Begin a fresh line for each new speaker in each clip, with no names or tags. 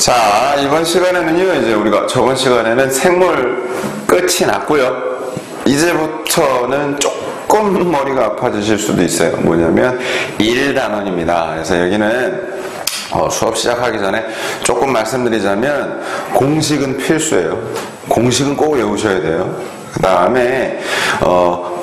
자, 이번 시간에는요, 이제 우리가 저번 시간에는 생물 끝이 났고요. 이제부터는 조금 머리가 아파지실 수도 있어요. 뭐냐면 1단원입니다. 그래서 여기는 수업 시작하기 전에 조금 말씀드리자면 공식은 필수예요. 공식은 꼭 외우셔야 돼요. 그 다음에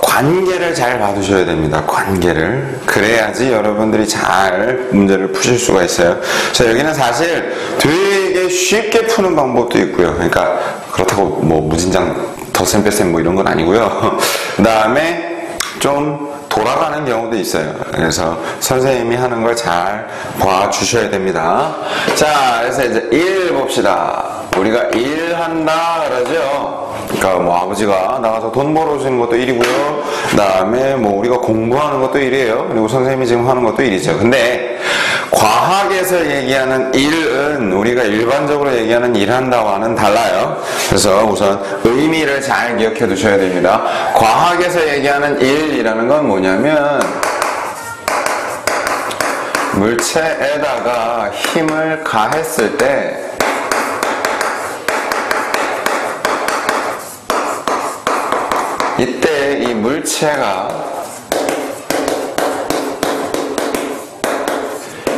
관계를 잘 봐두셔야 됩니다. 관계를. 그래야지 여러분들이 잘 문제를 푸실 수가 있어요. 자, 여기는 사실 되게 쉽게 푸는 방법도 있고요. 그러니까 그렇다고 뭐 무진장 덧셈 뺄셈 뭐 이런 건 아니고요. 그 다음에 좀 돌아가는 경우도 있어요. 그래서 선생님이 하는 걸 잘 봐주셔야 됩니다. 자, 그래서 이제 1 봅시다. 우리가 일한다 그러죠. 그러니까 뭐 아버지가 나가서 돈 벌어주는 것도 일이고요. 그 다음에 뭐 우리가 공부하는 것도 일이에요. 그리고 선생님이 지금 하는 것도 일이죠. 근데 과학에서 얘기하는 일은 우리가 일반적으로 얘기하는 일한다와는 달라요. 그래서 우선 의미를 잘 기억해 두셔야 됩니다. 과학에서 얘기하는 일이라는 건 뭐냐면 물체에다가 힘을 가했을 때 이때 이 물체가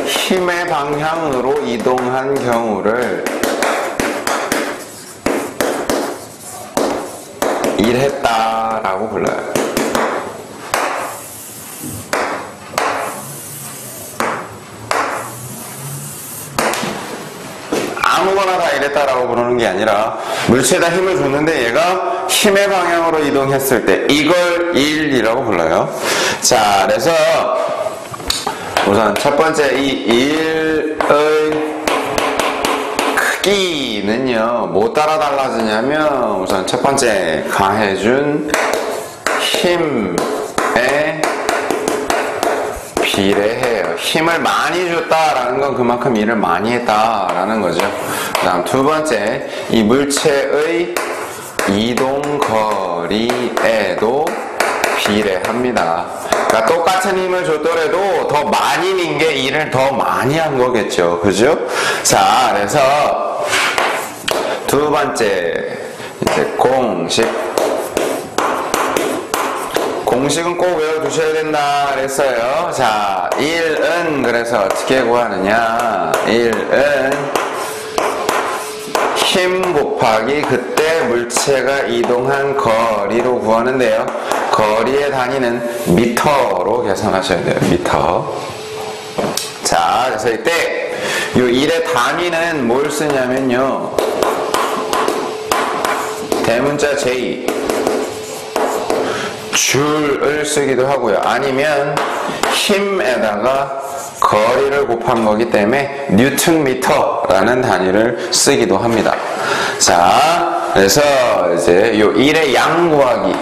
힘의 방향으로 이동한 경우를 일했다라고 불러요. 아무거나 다 이랬다라고 부르는 게 아니라 물체에다 힘을 줬는데 얘가 힘의 방향으로 이동했을 때 이걸 일이라고 불러요. 자, 그래서 우선 첫 번째 이 일의 크기는요 뭐 따라 달라지냐면 우선 첫 번째 가해준 힘에 비례해요. 힘을 많이 줬다라는 건 그만큼 일을 많이 했다라는 거죠. 그 다음 두 번째 이 물체의 이동 거리에도 비례합니다. 그러니까 똑같은 힘을 줬더라도 더 많이 민 게 일을 더 많이 한 거겠죠. 그죠? 자, 그래서 두 번째 이제 공식은 꼭 외워두셔야 된다 그랬어요. 자, 1은 그래서 어떻게 구하느냐. 1은 힘 곱하기 그때 물체가 이동한 거리로 구하는데요. 거리의 단위는 미터로 계산하셔야 돼요. 미터. 자, 그래서 이때 이 1의 단위는 뭘 쓰냐면요. 대문자 J 줄을 쓰기도 하고요. 아니면 힘에다가 거리를 곱한 거기 때문에 뉴턴미터라는 단위를 쓰기도 합니다. 자, 그래서 이제 요 1의 양 구하기.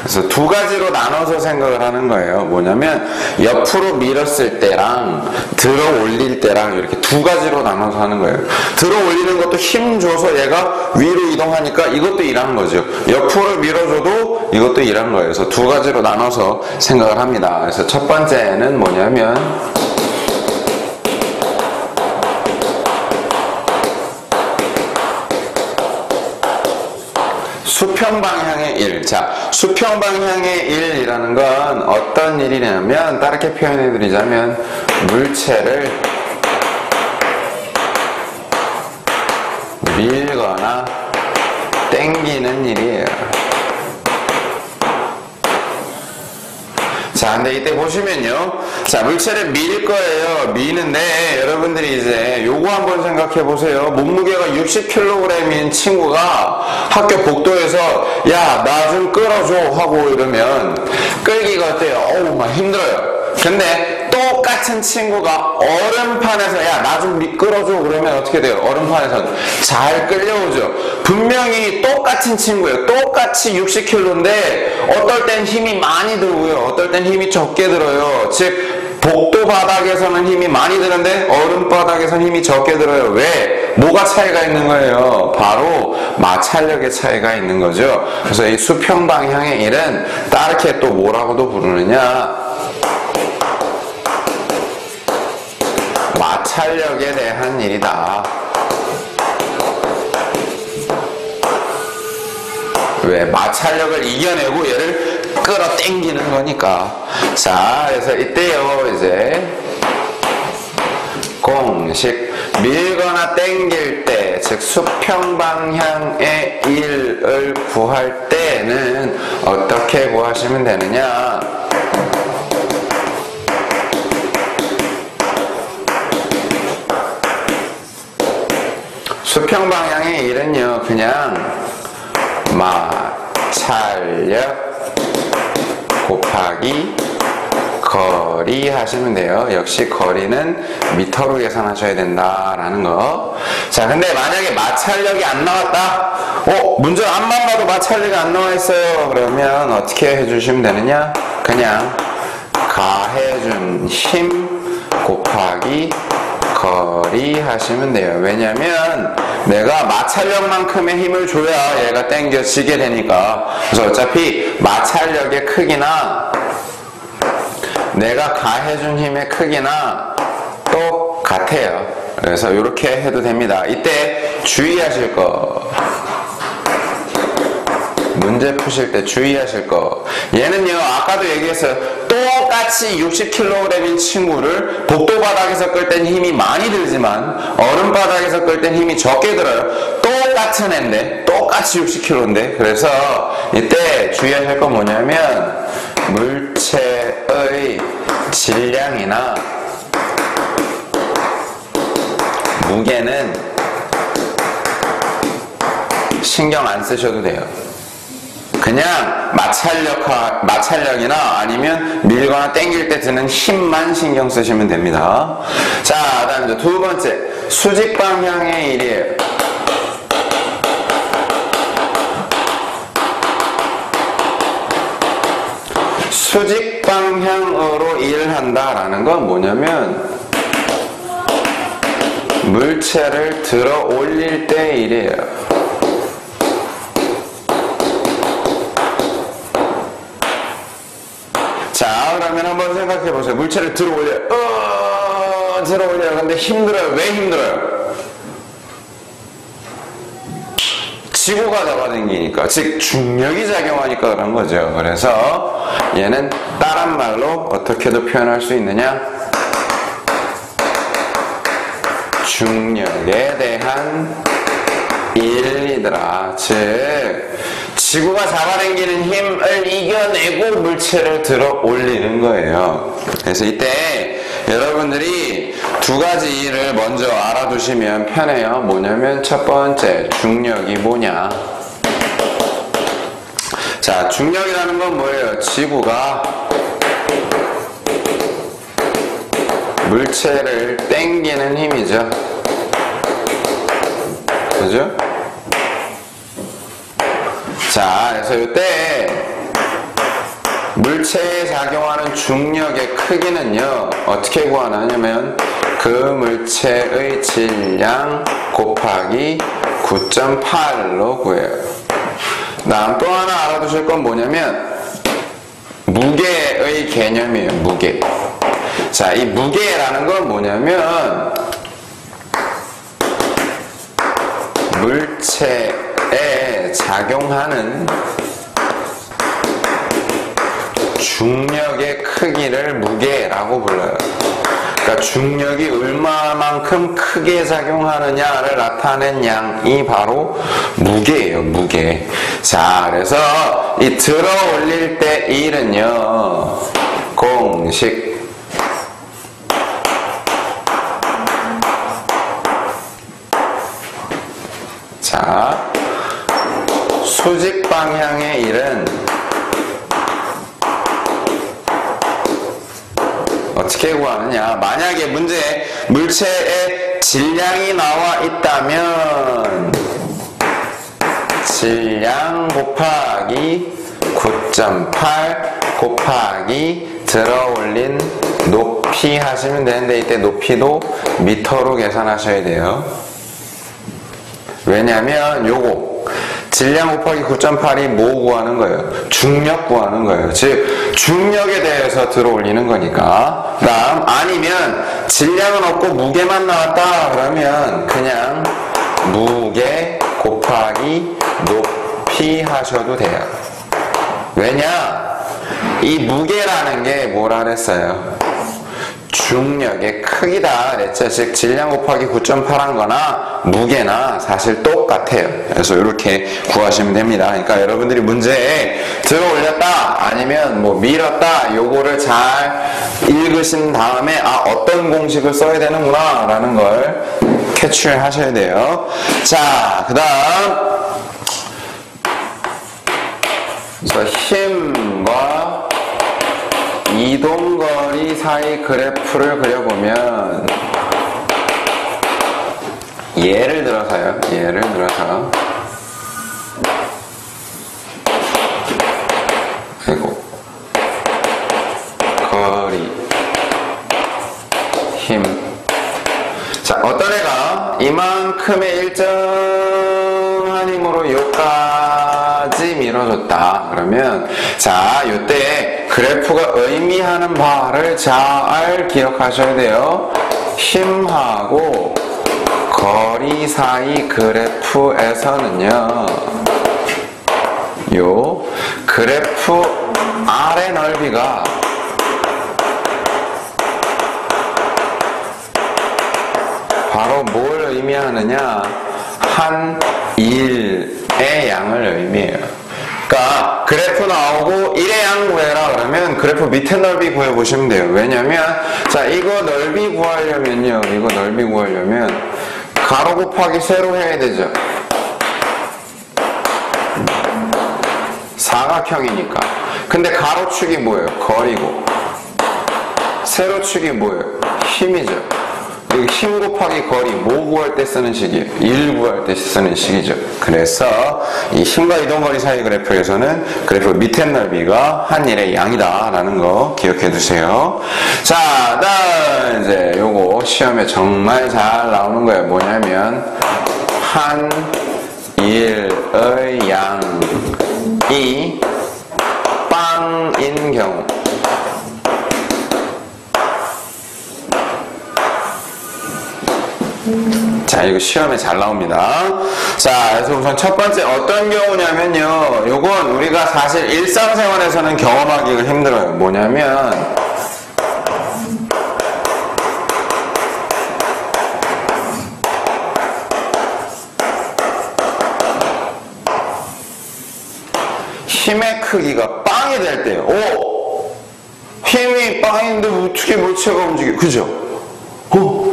그래서 두 가지로 나눠서 생각을 하는 거예요. 뭐냐면 옆으로 밀었을 때랑 들어 올릴 때랑 이렇게 두 가지로 나눠서 하는 거예요. 들어 올리는 것도 힘 줘서 얘가 위로 이동하니까 이것도 일하는 거죠. 옆으로 밀어줘도 이것도 일하는 거예요. 그래서 두 가지로 나눠서 생각을 합니다. 그래서 첫 번째는 뭐냐면 수평 방향의 일. 자, 수평 방향의 일이라는 건 어떤 일이냐면 다르게 표현해 드리자면 물체를 밀거나 당기는 일이에요. 자, 근데 이때 보시면요. 자, 물체를 밀 거예요. 미는데 여러분들이 이제 요거 한번 생각해 보세요. 몸무게가 60kg인 친구가 학교 복도에서 야, 나 좀 끌어줘 하고 이러면 끌기가 어때요? 어우, 막 힘들어요. 근데 똑같은 친구가 얼음판에서 야, 나 좀 끌어줘 그러면 어떻게 돼요? 얼음판에서는 잘 끌려오죠. 분명히 똑같은 친구예요. 똑같이 60kg인데 어떨 땐 힘이 많이 들고요. 어떨 땐 힘이 적게 들어요. 즉 복도 바닥에서는 힘이 많이 드는데 얼음 바닥에서는 힘이 적게 들어요. 왜? 뭐가 차이가 있는 거예요? 바로 마찰력의 차이가 있는 거죠. 그래서 이 수평 방향의 일은 따르게 또 뭐라고도 부르느냐? 마찰력에 대한 일이다. 왜? 마찰력을 이겨내고 얘를 끌어당기는 거니까. 자, 그래서 이때요, 이제 공식 밀거나 당길 때, 즉 수평 방향의 일을 구할 때는 어떻게 구하시면 되느냐? 수평 방향의 일은요, 그냥 마찰력 곱하기 거리 하시면 돼요. 역시 거리는 미터로 계산하셔야 된다라는 거. 자, 근데 만약에 마찰력이 안 나왔다? 문제 앞만 봐도 마찰력이 안 나와 있어요. 그러면 어떻게 해주시면 되느냐? 그냥 가해준 힘 곱하기 거리 하시면 돼요. 왜냐면 내가 마찰력만큼의 힘을 줘야 얘가 당겨지게 되니까. 그래서 어차피 마찰력의 크기나 내가 가해준 힘의 크기나 똑같아요. 그래서 이렇게 해도 됩니다. 이때 주의하실 거, 문제 푸실 때 주의하실 거, 얘는요 아까도 얘기했어요. 똑같이 60kg인 친구를 복도 바닥에서 끌 땐 힘이 많이 들지만 얼음 바닥에서 끌 땐 힘이 적게 들어요. 똑같은 애인데, 똑같이 60kg인데. 그래서 이때 주의하실 건 뭐냐면 물체의 질량이나 무게는 신경 안 쓰셔도 돼요. 그냥 마찰력이나 아니면 밀거나 당길 때 드는 힘만 신경 쓰시면 됩니다. 자, 다음 이제 두 번째, 수직 방향의 일이에요. 수직 방향으로 일을 한다라는 건 뭐냐면 물체를 들어 올릴 때 일이에요. 자, 그러면 한번 생각해 보세요. 물체를 들어 올려요. 들어 올려요. 근데 힘들어요. 왜 힘들어요? 지구가 잡아당기니까, 즉 중력이 작용하니까 그런 거죠. 그래서 얘는 다른 말로 어떻게도 표현할 수 있느냐? 중력에 대한 일이더라. 즉 지구가 잡아당기는 힘을 이겨내고 물체를 들어 올리는 거예요. 그래서 이때 여러분들이 두 가지 일을 먼저 알아두시면 편해요. 뭐냐면 첫 번째, 중력이 뭐냐? 자, 중력이라는 건 뭐예요? 지구가 물체를 당기는 힘이죠. 그죠? 자, 그래서 이때 물체에 작용하는 중력의 크기는요 어떻게 구하냐면 그 물체의 질량 곱하기 9.8로 구해요. 다음 또 하나 알아두실 건 뭐냐면 무게의 개념이에요. 무게. 자, 이 무게라는 건 뭐냐면 물체에 작용하는 중력의 크기를 무게라고 불러요. 그러니까 중력이 얼마만큼 크게 작용하느냐를 나타낸 양이 바로 무게예요. 무게. 자, 그래서 이 들어 올릴 때 일은요 공식 자, 수직 방향의 일은 어떻게 구하느냐? 만약에 문제에 물체의 질량이 나와 있다면 질량 곱하기 9.8 곱하기 들어 올린 높이 하시면 되는데 이때 높이도 미터로 계산하셔야 돼요. 왜냐면 요거 질량 곱하기 9.8이 뭐 구하는 거예요? 중력 구하는 거예요. 즉 중력에 대해서 들어 올리는 거니까. 다음 아니면 질량은 없고 무게만 나왔다 그러면 그냥 무게 곱하기 높이 하셔도 돼요. 왜냐? 이 무게라는 게 뭐라 그랬어요? 중력의 크기다 그랬죠. 즉 질량 곱하기 9.8한 거나 무게나 사실 똑같아요. 그래서 이렇게 구하시면 됩니다. 그러니까 여러분들이 문제에 들어 올렸다 아니면 뭐 밀었다 요거를 잘 읽으신 다음에 어떤 공식을 써야 되는구나 라는 걸 캐치를 하셔야 돼요. 자, 그 다음 힘과 이동거리 사이 그래프를 그려보면 예를 들어서 아이고 거리 힘 자 어떤 애가 이만큼의 일정한 힘으로 여기까지 밀어줬다 그러면 자 요때 그래프가 의미하는 바를 잘 기억하셔야 돼요. 힘하고 거리 사이 그래프에서는요 요 그래프 아래 넓이가 바로 뭘 의미하느냐 한 일의 양을 의미해요. 그러니까 그래프 나오고 1의 양 구해라 그러면 그래프 밑에 넓이 구해보시면 돼요. 왜냐면 자 이거 넓이 구하려면요 이거 넓이 구하려면 가로 곱하기 세로 해야 되죠. 사각형이니까. 근데 가로축이 뭐예요? 거리고 세로축이 뭐예요? 힘이죠. 여기 힘 곱하기 거리 뭐 구할 때 쓰는 식이에요? 1 구할 때 쓰는 식이죠. 그래서 이 힘과 이동거리 사이 그래프에서는 그래프 밑에 넓이가 한 일의 양이다 라는 거 기억해 두세요. 자, 다음 이제 요거 시험에 정말 잘 나오는 거예요. 뭐냐면 한 일의 양이 빵인 경우 자 이거 시험에 잘 나옵니다. 자 그래서 우선 첫 번째 어떤 경우냐면요 요건 우리가 사실 일상생활에서는 경험하기가 힘들어요. 뭐냐면 힘의 크기가 빵이 될 때요. 힘이 빵인데 어떻게 물체가 움직여? 그죠?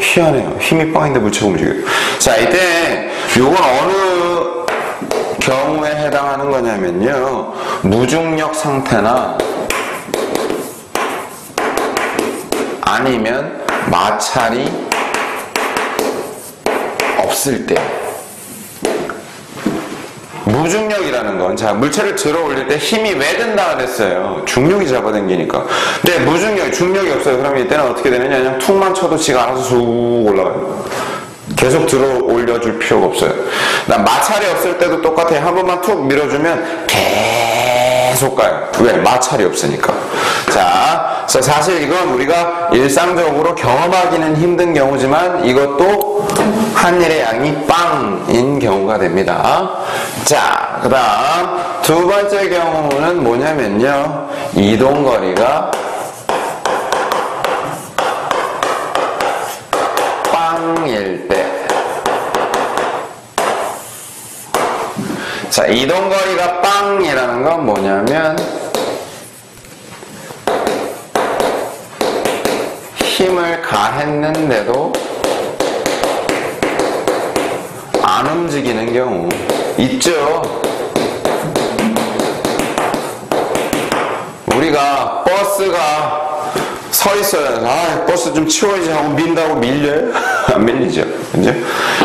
희한해요. 힘이 빵인데 물체가 움직여요. 자, 이때 요건 어느 경우에 해당하는 거냐면요. 무중력 상태나 아니면 마찰이 없을 때. 무중력이라는 건, 자, 물체를 들어 올릴 때 힘이 왜 든다 그랬어요? 중력이 잡아당기니까. 근데 무중력이, 중력이 없어요. 그러면 이때는 어떻게 되느냐? 그냥 툭만 쳐도 지가 알아서 쑥 올라가요. 계속 들어 올려줄 필요가 없어요. 난 마찰이 없을 때도 똑같아요. 한 번만 툭 밀어주면 계속 가요. 왜? 마찰이 없으니까. 자, 사실 이건 우리가 일상적으로 경험하기는 힘든 경우지만 이것도 한 일의 양이 빵인 경우가 됩니다. 자, 그 다음 두 번째 경우는 뭐냐면요. 이동거리가 빵일 때. 자, 이동거리가 빵이라는 건 뭐냐면 힘을 가했는데도 안 움직이는 경우 있죠. 우리가 버스가 서 있어요. 버스 좀 치워야지 하고 민다고 밀려요? 안 밀리죠. 그죠?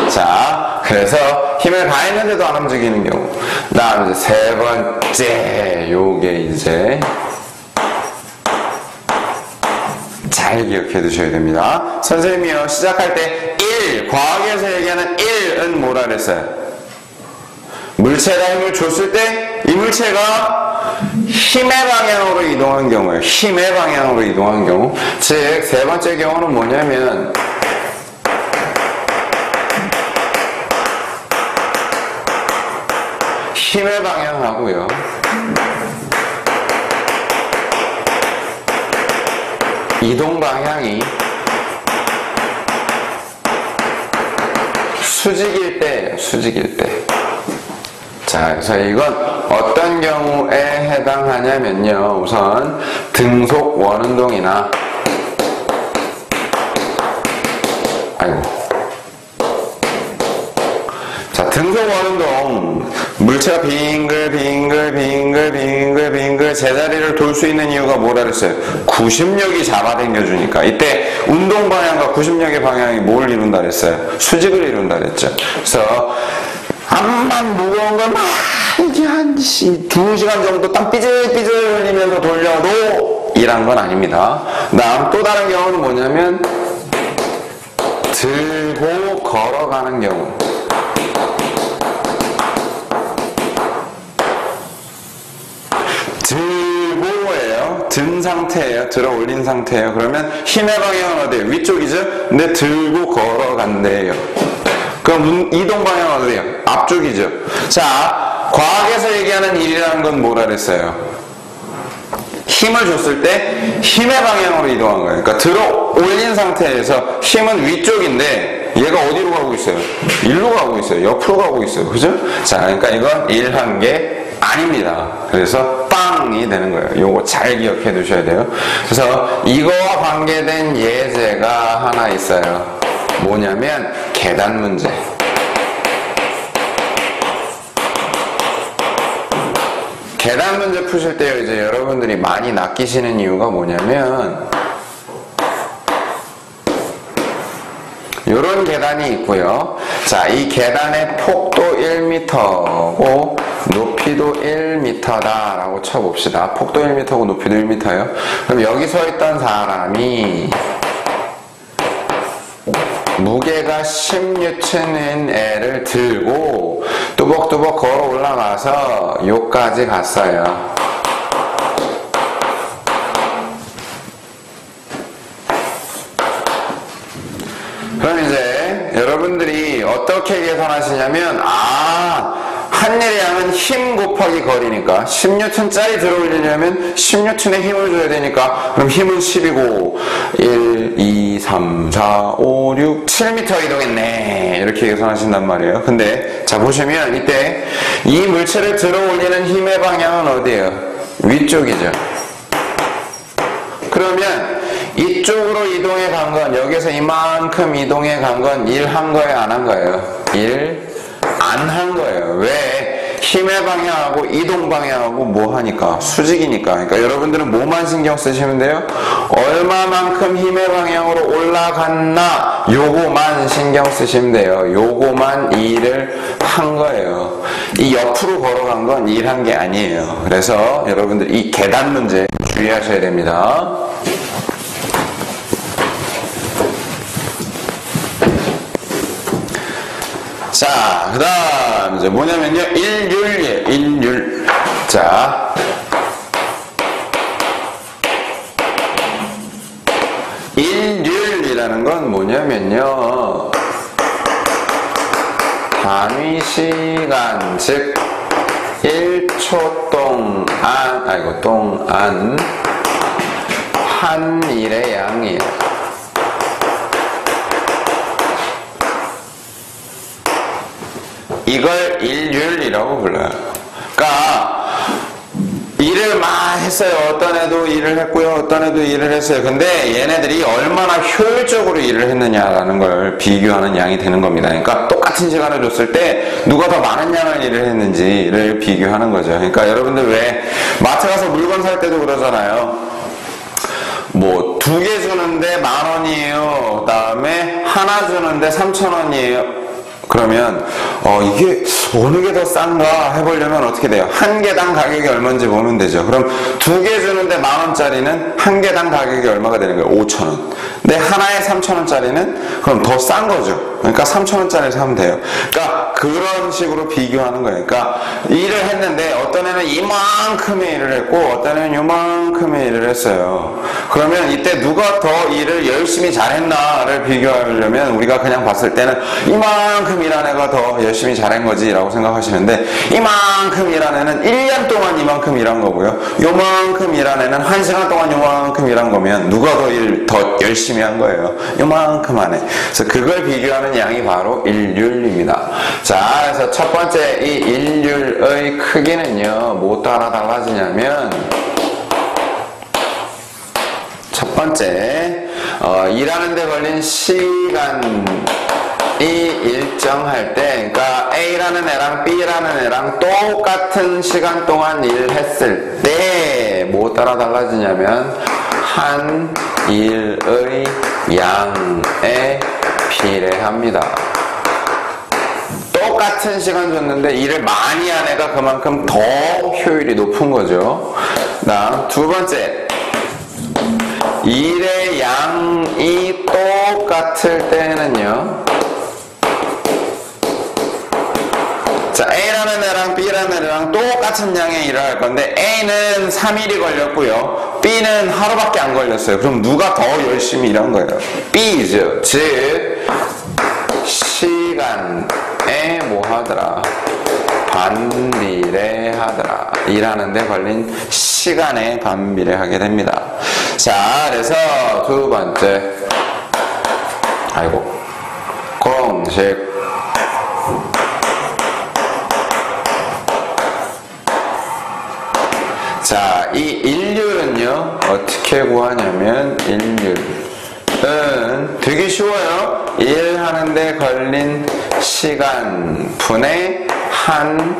자, 그래서 힘을 가했는데도 안 움직이는 경우. 다음 이제 세 번째, 요게 이제 잘 기억해 두셔야 됩니다. 선생님이요, 시작할 때 1, 과학에서 얘기하는 1은 뭐라 그랬어요? 물체가 힘을 줬을 때 이 물체가 힘의 방향으로 이동한 경우예요. 힘의 방향으로 이동한 경우. 즉, 세 번째 경우는 뭐냐면 힘의 방향하고요, 이동 방향이 수직일 때예요. 수직일 때. 자, 그래서 이건 어떤 경우에 해당하냐면요, 우선 등속 원운동이나 자, 등속 원운동, 물체가 빙글 제자리를 돌 수 있는 이유가 뭐라 그랬어요? 구심력이 잡아당겨주니까. 이때 운동 방향과 구심력의 방향이 뭘 이룬다 그랬어요? 수직을 이룬다 그랬죠. 그래서 암만 무거운 걸 막 이게 한 2시간 정도 땀 삐질삐질 흘리면서 돌려도 일한 건 아닙니다. 다음 또 다른 경우는 뭐냐면 들고 걸어가는 경우. 들고예요. 든 상태예요. 들어 올린 상태예요. 그러면 힘의 방향은 어디예요? 위쪽이죠? 근데 들고 걸어간대요. 그럼 이동 방향은 어디예요? 앞쪽이죠. 자, 과학에서 얘기하는 일이라는 건 뭐라 그랬어요? 힘을 줬을 때 힘의 방향으로 이동한 거예요. 그러니까 들어 올린 상태에서 힘은 위쪽인데 얘가 어디로 가고 있어요? 일로 가고 있어요. 옆으로 가고 있어요. 그죠? 자, 그러니까 이건 일한 게 아닙니다. 그래서 빵이 되는 거예요. 요거 잘 기억해 두셔야 돼요. 그래서 이거와 관계된 예제가 하나 있어요. 뭐냐면 계단 문제. 계단 문제 푸실 때요, 이제 여러분들이 많이 낚이시는 이유가 뭐냐면 요런 계단이 있고요. 자, 이 계단의 폭도 1m고 높이도 1m다 라고 쳐봅시다. 폭도 1m고 높이도 1m예요. 그럼 여기 서 있던 사람이 무게가 10N인 애를 들고 뚜벅뚜벅 걸어 올라가서 요까지 갔어요. 그럼 이제 여러분들이 어떻게 계산하시냐면, 한 일의 양은 힘 곱하기 거리니까 10N짜리 들어올리려면 10N의 힘을 줘야 되니까, 그럼 힘은 10이고 1, 2, 3, 4, 5, 6, 7m 이동했네, 이렇게 계산하신단 말이에요. 근데 자, 보시면 이때 이 물체를 들어올리는 힘의 방향은 어디예요? 위쪽이죠. 그러면 이쪽으로 이동해 간 건, 여기서 이만큼 이동해 간 건 1 한 거예요, 안 한 거예요? 1 안 한 거예요. 왜? 힘의 방향하고 이동 방향하고 뭐 하니까? 수직이니까. 그러니까 여러분들은 뭐만 신경 쓰시면 돼요? 얼마만큼 힘의 방향으로 올라갔나? 요거만 신경 쓰시면 돼요. 요거만 일을 한 거예요. 이 옆으로 걸어간 건 일한 게 아니에요. 그래서 여러분들 이 계단 문제 주의하셔야 됩니다. 자, 그 다음 이제 뭐냐면요, 일률이에요. 일률. 자, 일률이라는 건 뭐냐면요, 단위 시간, 즉 1초 동안 한 일의 양이에요. 이걸 일률이라고 불러요. 그러니까 일을 막 했어요. 어떤 애도 일을 했고요, 어떤 애도 일을 했어요. 근데 얘네들이 얼마나 효율적으로 일을 했느냐라는 걸 비교하는 양이 되는 겁니다. 그러니까 똑같은 시간을 줬을 때 누가 더 많은 양을 일을 했는지를 비교하는 거죠. 그러니까 여러분들 왜 마트 가서 물건 살 때도 그러잖아요. 뭐 2개 주는데 10,000원이에요. 그 다음에 하나 주는데 3,000원이에요. 그러면 이게 어느 게 더 싼가 해보려면 어떻게 돼요? 한 개당 가격이 얼마인지 보면 되죠. 그럼 두 개 주는데 10,000원짜리는 한 개당 가격이 얼마가 되는 거예요? 5,000원. 근데 하나에 3,000원짜리는 그럼 더 싼 거죠. 그러니까 3,000원짜리 사면 돼요. 그러니까 그런 식으로 비교하는 거예요. 그러니까 일을 했는데 어떤 애는 이만큼의 일을 했고 어떤 애는 이만큼의 일을 했어요. 그러면 이때 누가 더 일을 열심히 잘했나를 비교하려면 우리가 그냥 봤을 때는 이만큼 일한 애가 더 열심히 잘한 거지 라고 생각하시면 돼. 이만큼 일한 애는 1년 동안 이만큼 일한 거고요. 요만큼 일한 애는 1시간 동안 요만큼 일한 거면 누가 더 열심히 한 거예요? 요만큼 하네. 그래서 그걸 비교하는 양이 바로 일률입니다. 자, 그래서 첫 번째 이 일률의 크기는요, 뭐 따라 달라지냐면, 첫 번째, 일하는 데 걸린 시간이 일정할 때, 그러니까 A라는 애랑 B라는 애랑 똑같은 시간 동안 일을 했을 때, 뭐 따라 달라지냐면, 한 일의 양에 비례합니다. 똑같은 시간 줬는데 일을 많이 한 애가 그만큼 더 효율이 높은 거죠. 다음 두 번째, 일의 양이 똑같을 때는요, 자, A라는 애랑 B라는 애랑 똑같은 양의 일을 할 건데 A는 3일이 걸렸고요, B는 하루밖에 안 걸렸어요. 그럼 누가 더 열심히 일한 거예요? B죠. 즉 시간에 뭐 하더라? 반비례하더라. 일하는데 걸린 시간에 반비례하게 됩니다. 자, 그래서 두 번째, 공식. 자, 이 일률은요, 어떻게 구하냐면, 일률은 되게 쉬워요. 일하는데 걸린 시간 분의 한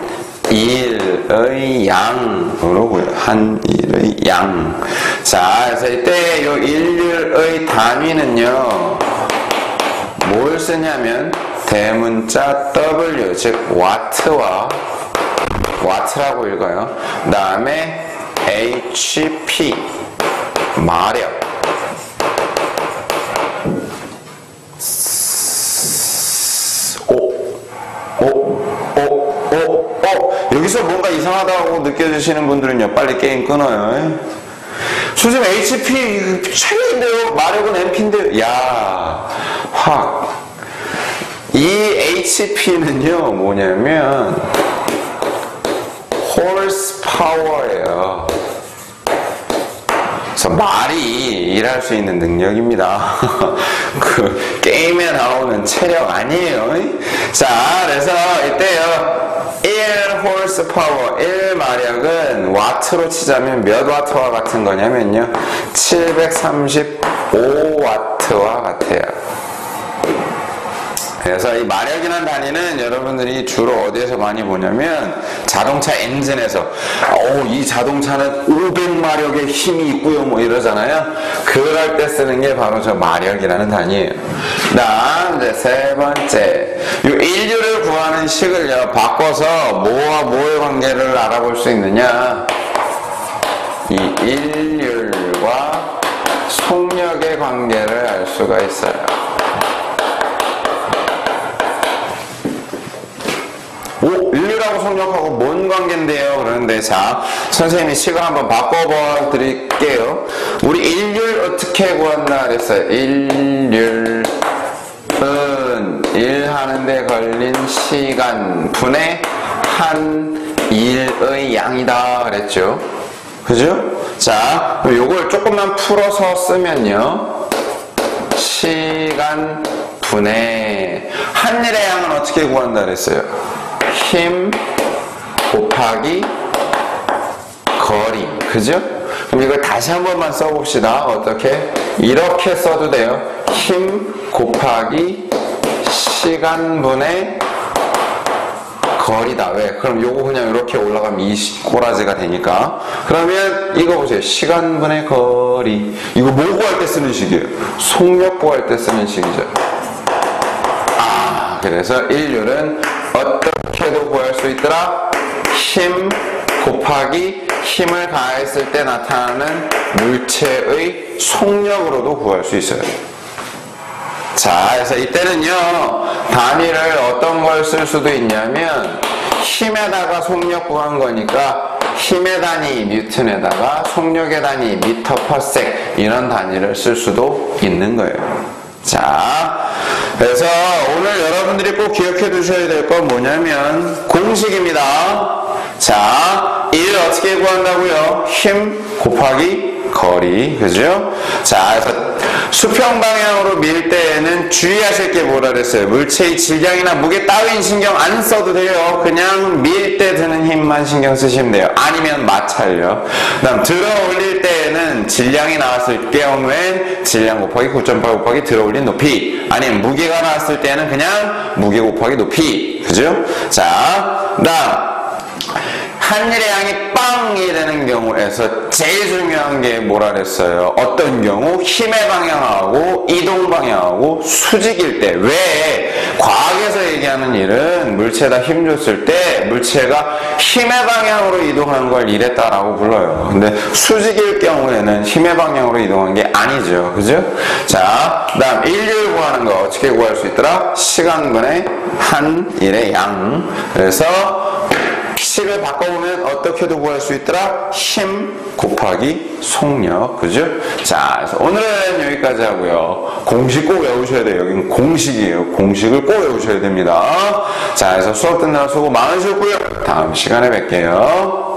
일의 양으로 구해요. 한 일의 양. 자, 그래서 이때 이 일률의 단위는요, 뭘 쓰냐면, 대문자 W, 즉, 와트라고 읽어요. 그 다음에 HP, 마력. 여기서 뭔가 이상하다고 느껴지시는 분들은요, 빨리 게임 끊어요. 요즘 HP 최고인데요, 마력은 MP인데요. 야, 이 HP는요, 뭐냐면, horsepower예요. 그래서 말이 일할 수 있는 능력입니다. 그 게임에 나오는 체력 아니에요. 자, 그래서 이때요, 1horsepower, 1마력은 와트로 치자면 몇 와트와 같은 거냐면요, 735와트와 같아요. 그래서 이 마력이라는 단위는 여러분들이 주로 어디에서 많이 보냐면 자동차 엔진에서 이 자동차는 500마력의 힘이 있고요 뭐 이러잖아요. 그럴 때 쓰는 게 바로 저 마력이라는 단위예요. 다음 이제 세 번째, 이 일률을 구하는 식을요 바꿔서 뭐와 뭐의 관계를 알아볼 수 있느냐, 이 일률과 속력의 관계를 알 수가 있어요. 인류라고 속력하고 뭔 관계인데요? 그러는데, 자, 선생님이 식을 한번 바꿔봐 드릴게요. 우리 일률 어떻게 구한다 그랬어요? 일률은 일하는데 걸린 시간 분의 한 일의 양이다 그랬죠? 그죠? 자, 요걸 조금만 풀어서 쓰면요, 시간 분의 한 일의 양은 어떻게 구한다 그랬어요? 힘 곱하기 거리. 그죠? 그럼 이걸 다시 한 번만 써봅시다. 어떻게? 이렇게 써도 돼요. 힘 곱하기 시간분의 거리다. 왜? 그럼 요거 그냥 이렇게 올라가면 이 꼬라지가 되니까. 그러면 이거 보세요. 시간분의 거리. 이거 뭐 구할 때 쓰는 식이에요? 속력 구할 때 쓰는 식이죠. 그래서 일률은 어떻게도 구할 수 있더라? 힘 곱하기 힘을 가했을 때 나타나는 물체의 속력으로도 구할 수 있어요. 자, 그래서 이때는요, 단위를 어떤 걸 쓸 수도 있냐면, 힘에다가 속력 구한 거니까, 힘의 단위 뉴턴에다가 속력의 단위 미터 퍼섹, 이런 단위를 쓸 수도 있는 거예요. 자, 그래서 오늘 여러분들이 꼭 기억해 두셔야 될 건 뭐냐면, 공식입니다. 자, 1 어떻게 구한다고요? 힘 곱하기 거리, 그죠? 자, 그래서 수평 방향으로 밀 때에는 주의하실 게 뭐라 그랬어요? 물체의 질량이나 무게 따윈 신경 안 써도 돼요. 그냥 밀 때 드는 힘만 신경 쓰시면 돼요. 아니면 마찰요. 그 다음 들어 올릴 때에는 질량이 나왔을 경우엔 질량 곱하기 9.8 곱하기 들어 올린 높이, 아니면 무게가 나왔을 때는 그냥 무게 곱하기 높이, 그죠? 자, 그 다음 한 일의 양이 빵이 되는 경우에서 제일 중요한 게 뭐라 그랬어요? 어떤 경우? 힘의 방향하고 이동 방향하고 수직일 때. 왜? 과학에서 얘기하는 일은 물체에다 힘 줬을 때 물체가 힘의 방향으로 이동하는 걸 이랬다라고 불러요. 근데 수직일 경우에는 힘의 방향으로 이동한 게 아니죠. 그죠? 자, 그 다음 일률 구하는 거 어떻게 구할 수 있더라? 시간분의 한 일의 양. 그래서 식을 바꿔보면 어떻게도 구할 수 있더라? 힘 곱하기 속력, 그죠? 자, 그래서 오늘은 여기까지 하고요. 공식 꼭 외우셔야 돼요. 여기는 공식이에요. 공식을 꼭 외우셔야 됩니다. 자, 그래서 수업 듣느라 수고 많으셨고요. 다음 시간에 뵐게요.